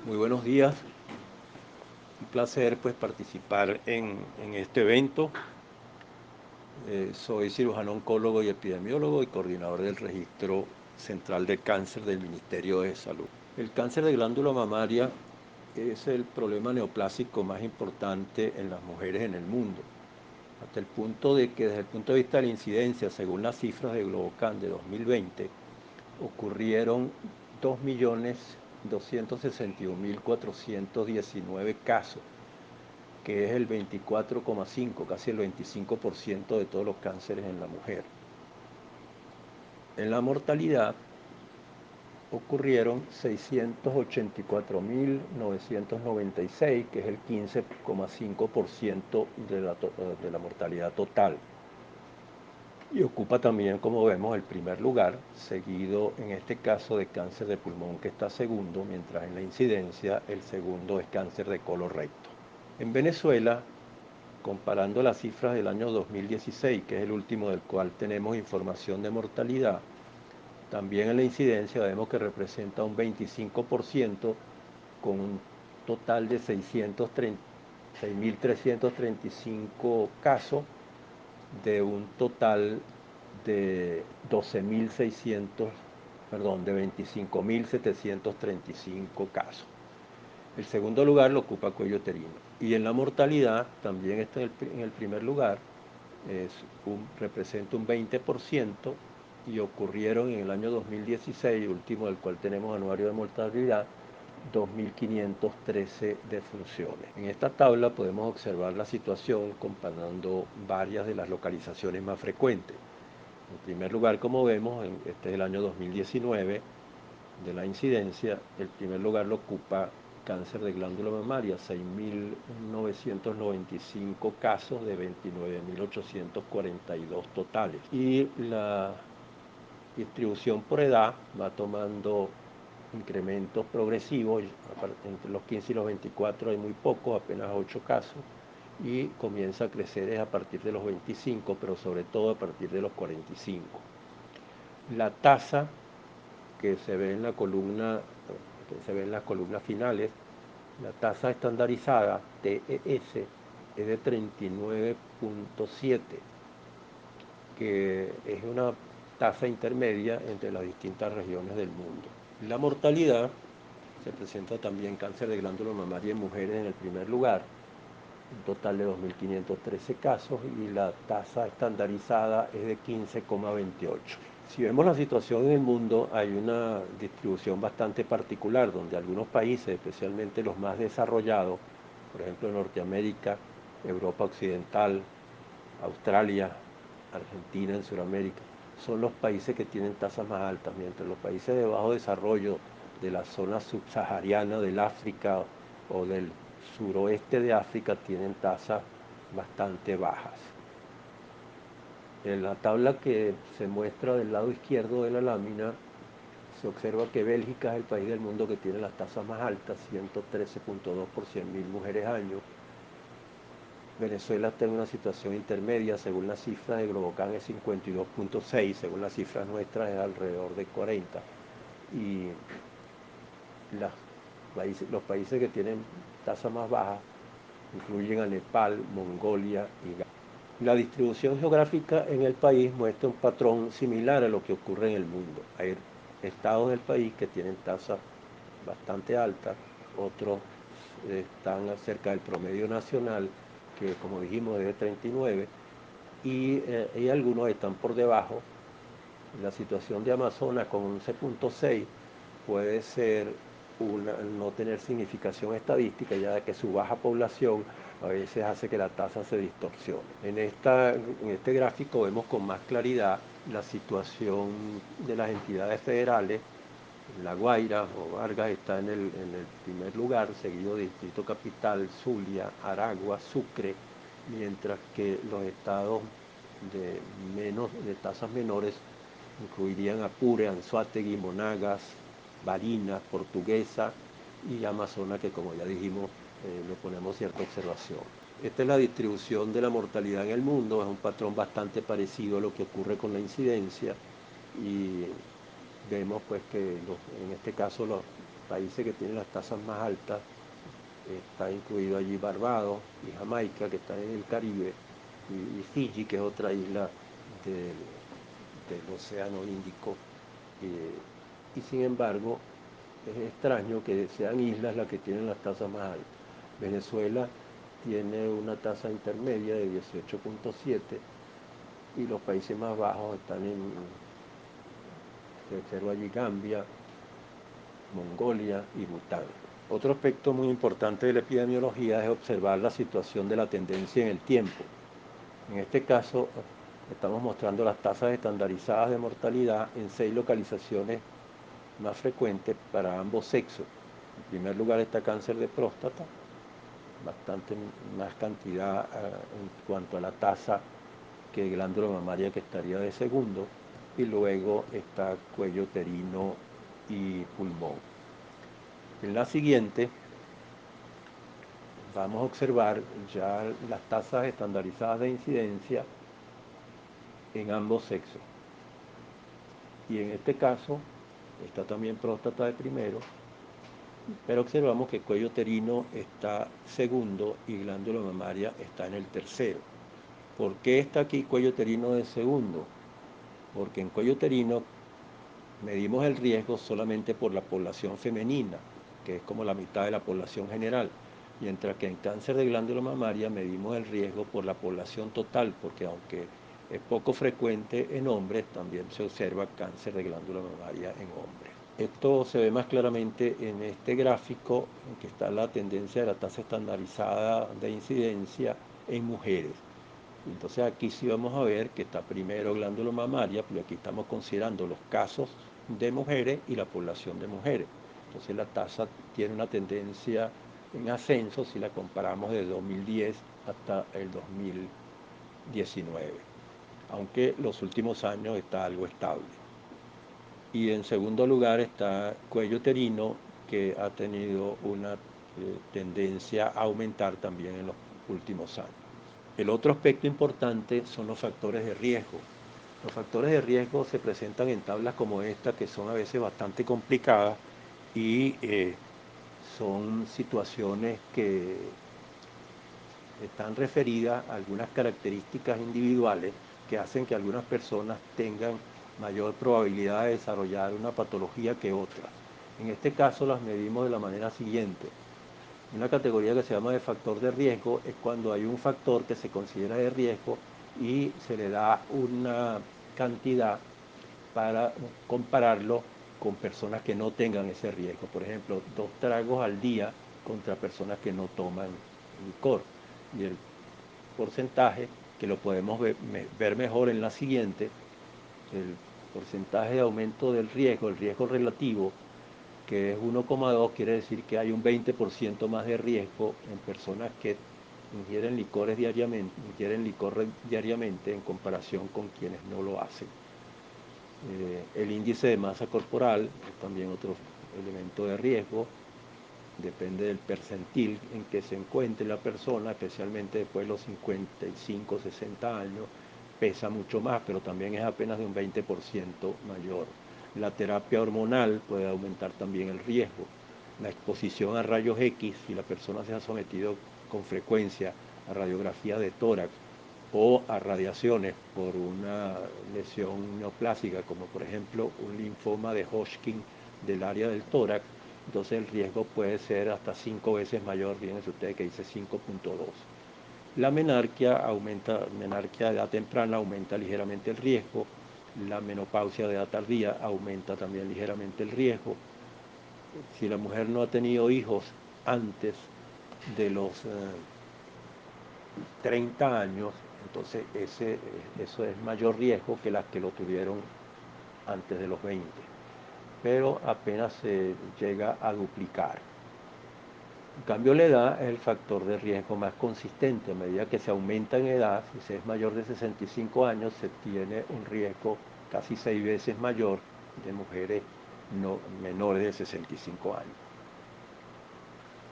Muy buenos días, un placer pues participar en este evento. Soy cirujano oncólogo y epidemiólogo y coordinador del Registro Central de Cáncer del Ministerio de Salud. El cáncer de glándula mamaria es el problema neoplásico más importante en las mujeres en el mundo, hasta el punto de que desde el punto de vista de la incidencia, según las cifras de Globocan de 2020, ocurrieron 2.261.419 casos, que es el 24,5, casi el 25% de todos los cánceres en la mujer. En la mortalidad ocurrieron 684.996, que es el 15,5% de la mortalidad total. Y ocupa también, como vemos, el primer lugar, seguido en este caso de cáncer de pulmón, que está segundo, mientras en la incidencia el segundo es cáncer de colon recto. En Venezuela, comparando las cifras del año 2016, que es el último del cual tenemos información de mortalidad, también en la incidencia vemos que representa un 25%, con un total de 6.335 casos, de un total de 12.600, perdón, de 25.735 casos. El segundo lugar lo ocupa cuello uterino. Y en la mortalidad también está en el primer lugar, representa un 20%, y ocurrieron en el año 2016, último del cual tenemos anuario de mortalidad, 2.513 defunciones. En esta tabla podemos observar la situación comparando varias de las localizaciones más frecuentes. En primer lugar, como vemos, este es el año 2019, de la incidencia, el primer lugar lo ocupa cáncer de glándula mamaria, 6.995 casos de 29.842 totales. Y la distribución por edad va tomando incrementos progresivos. Entre los 15 y los 24 hay muy poco, apenas 8 casos, y comienza a crecer a partir de los 25, pero sobre todo a partir de los 45. La tasa que se ve en la columna, que se ve en las columnas finales, la tasa estandarizada TES es de 39,7, que es una tasa intermedia entre las distintas regiones del mundo. La mortalidad se presenta también cáncer de glándula mamaria en mujeres en el primer lugar, un total de 2.513 casos, y la tasa estandarizada es de 15,28. Si vemos la situación en el mundo, hay una distribución bastante particular, donde algunos países, especialmente los más desarrollados, por ejemplo Norteamérica, Europa Occidental, Australia, Argentina en Sudamérica, son los países que tienen tasas más altas, mientras los países de bajo desarrollo de la zona subsahariana del África o del suroeste de África tienen tasas bastante bajas. En la tabla que se muestra del lado izquierdo de la lámina, se observa que Bélgica es el país del mundo que tiene las tasas más altas, 113,2 por 100.000 mujeres año. Venezuela está en una situación intermedia, según las cifras de Globocan es 52,6, según las cifras nuestras es alrededor de 40. Y los países que tienen tasas más bajas incluyen a Nepal, Mongolia y Ghana. La distribución geográfica en el país muestra un patrón similar a lo que ocurre en el mundo. Hay estados del país que tienen tasas bastante altas, otros están cerca del promedio nacional, que como dijimos es de 39, y algunos están por debajo. La situación de Amazonas con 11,6 puede ser no tener significación estadística, ya que su baja población a veces hace que la tasa se distorsione. En este gráfico vemos con más claridad la situación de las entidades federales. La Guaira o Vargas está en el primer lugar, seguido de Distrito Capital, Zulia, Aragua, Sucre, mientras que los estados de tasas menores incluirían Apure, Anzoátegui, Monagas, Barinas, Portuguesa y Amazonas, que como ya dijimos, le ponemos cierta observación. Esta es la distribución de la mortalidad en el mundo, es un patrón bastante parecido a lo que ocurre con la incidencia, y vemos pues que en este caso países que tienen las tasas más altas. Está incluido allí Barbados y Jamaica, que están en el Caribe, y Fiji, que es otra isla del, del Océano Índico. Y sin embargo, es extraño que sean islas las que tienen las tasas más altas. Venezuela tiene una tasa intermedia de 18.7 y los países más bajos están se observa allí Gambia, Mongolia y Bután. Otro aspecto muy importante de la epidemiología es observar la situación de la tendencia en el tiempo. En este caso, estamos mostrando las tasas estandarizadas de mortalidad en 6 localizaciones más frecuentes para ambos sexos. En primer lugar está cáncer de próstata, bastante más cantidad en cuanto a la tasa que glándula mamaria, que estaría de segundo, y luego está cuello uterino y pulmón. En la siguiente vamos a observar ya las tasas estandarizadas de incidencia en ambos sexos. Y en este caso está también próstata de primero, pero observamos que cuello uterino está segundo y glándula mamaria está en el tercero. ¿Por qué está aquí cuello uterino de segundo? Porque en cuello uterino medimos el riesgo solamente por la población femenina, que es como la mitad de la población general, mientras que en cáncer de glándula mamaria medimos el riesgo por la población total, porque aunque es poco frecuente en hombres, también se observa cáncer de glándula mamaria en hombres. Esto se ve más claramente en este gráfico, en que está la tendencia de la tasa estandarizada de incidencia en mujeres. Entonces aquí sí vamos a ver que está primero glándula mamaria, pero aquí estamos considerando los casos de mujeres y la población de mujeres. Entonces la tasa tiene una tendencia en ascenso si la comparamos desde 2010 hasta el 2019, aunque los últimos años está algo estable. Y en segundo lugar está cuello uterino, que ha tenido una tendencia a aumentar también en los últimos años. El otro aspecto importante son los factores de riesgo. Los factores de riesgo se presentan en tablas como esta, que son a veces bastante complicadas y son situaciones que están referidas a algunas características individuales que hacen que algunas personas tengan mayor probabilidad de desarrollar una patología que otras. En este caso las medimos de la manera siguiente. Una categoría que se llama de factor de riesgo es cuando hay un factor que se considera de riesgo y se le da una cantidad para compararlo con personas que no tengan ese riesgo. Por ejemplo, 2 tragos al día contra personas que no toman licor. Y el porcentaje, que lo podemos ver mejor en la siguiente, el porcentaje de aumento del riesgo, el riesgo relativo, que es 1,2, quiere decir que hay un 20% más de riesgo en personas que ingieren licor diariamente en comparación con quienes no lo hacen. El índice de masa corporal es también otro elemento de riesgo, depende del percentil en que se encuentre la persona, especialmente después de los 55, 60 años, pesa mucho más, pero también es apenas de un 20% mayor. La terapia hormonal puede aumentar también el riesgo. La exposición a rayos X, si la persona se ha sometido con frecuencia a radiografía de tórax o a radiaciones por una lesión neoplásica, como por ejemplo un linfoma de Hodgkin del área del tórax, entonces el riesgo puede ser hasta 5 veces mayor, fíjense ustedes que dice 5.2. La menarquia menarquia de edad temprana aumenta ligeramente el riesgo, la menopausia de edad tardía aumenta también ligeramente el riesgo. Si la mujer no ha tenido hijos antes de los 30 años, entonces eso es mayor riesgo que las que lo tuvieron antes de los 20, pero apenas se llega a duplicar. En cambio, la edad es el factor de riesgo más consistente. A medida que se aumenta en edad, si se es mayor de 65 años, se tiene un riesgo casi 6 veces mayor de mujeres menores de 65 años.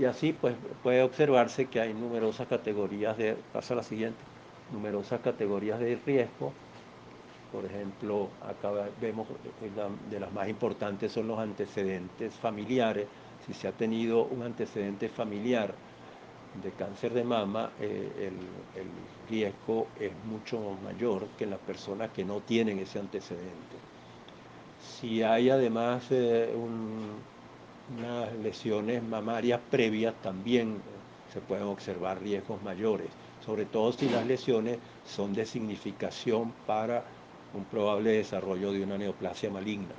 Y así pues puede observarse que hay numerosas categorías pasa a la siguiente, numerosas categorías de riesgo. Por ejemplo, acá vemos de las más importantes son los antecedentes familiares, si se ha tenido un antecedente familiar de cáncer de mama, el riesgo es mucho mayor que en las personas que no tienen ese antecedente. Si hay además unas lesiones mamarias previas, también se pueden observar riesgos mayores, sobre todo si las lesiones son de significación para un probable desarrollo de una neoplasia maligna.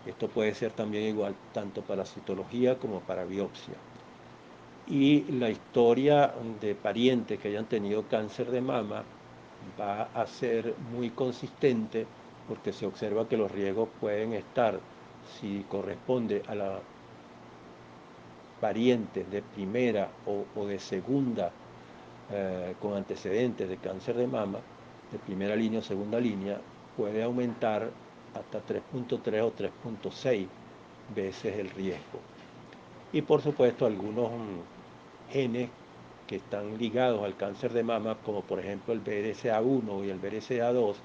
Esto puede ser también igual tanto para citología como para biopsia. Y la historia de parientes que hayan tenido cáncer de mama va a ser muy consistente porque se observa que los riesgos pueden estar, si corresponde a la parientes de primera o de segunda con antecedentes de cáncer de mama, de primera línea o segunda línea, puede aumentar hasta 3.3 o 3.6 veces el riesgo. Y por supuesto algunos genes que están ligados al cáncer de mama, como por ejemplo el BRCA1 y el BRCA2,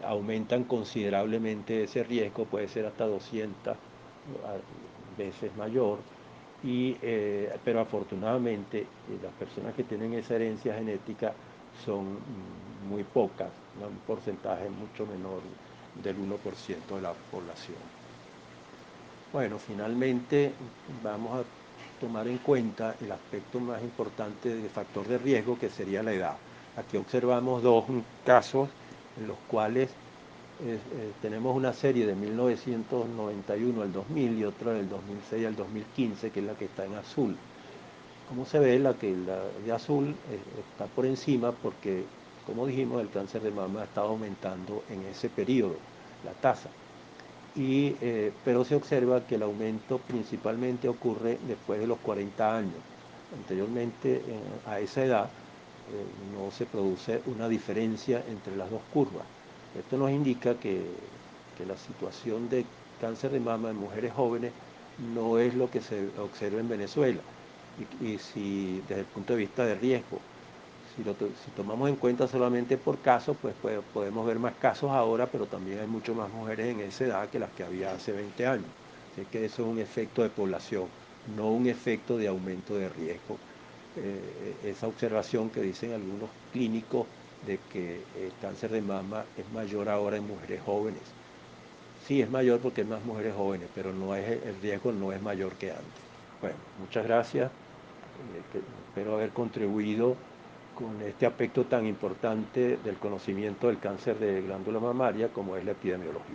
aumentan considerablemente ese riesgo, puede ser hasta 200 veces mayor. Pero afortunadamente las personas que tienen esa herencia genética son muy pocas, ¿no? Un porcentaje mucho menor del 1% de la población. Bueno, finalmente vamos a tomar en cuenta el aspecto más importante del factor de riesgo, que sería la edad. Aquí observamos dos casos en los cuales tenemos una serie de 1991 al 2000 y otra del 2006 al 2015, que es la que está en azul. Como se ve, la de azul está por encima porque, como dijimos, el cáncer de mama ha estado aumentando en ese periodo, la tasa. Pero se observa que el aumento principalmente ocurre después de los 40 años. Anteriormente, a esa edad, no se produce una diferencia entre las dos curvas. Esto nos indica que la situación de cáncer de mama en mujeres jóvenes no es lo que se observa en Venezuela. Y si desde el punto de vista de riesgo, si tomamos en cuenta solamente por casos, pues podemos ver más casos ahora, pero también hay mucho más mujeres en esa edad que las que había hace 20 años. Así que eso es un efecto de población, no un efecto de aumento de riesgo. Esa observación que dicen algunos clínicos de que el cáncer de mama es mayor ahora en mujeres jóvenes. Sí, es mayor porque hay más mujeres jóvenes, pero el riesgo no es mayor que antes. Bueno, muchas gracias. Espero haber contribuido con este aspecto tan importante del conocimiento del cáncer de glándula mamaria como es la epidemiología.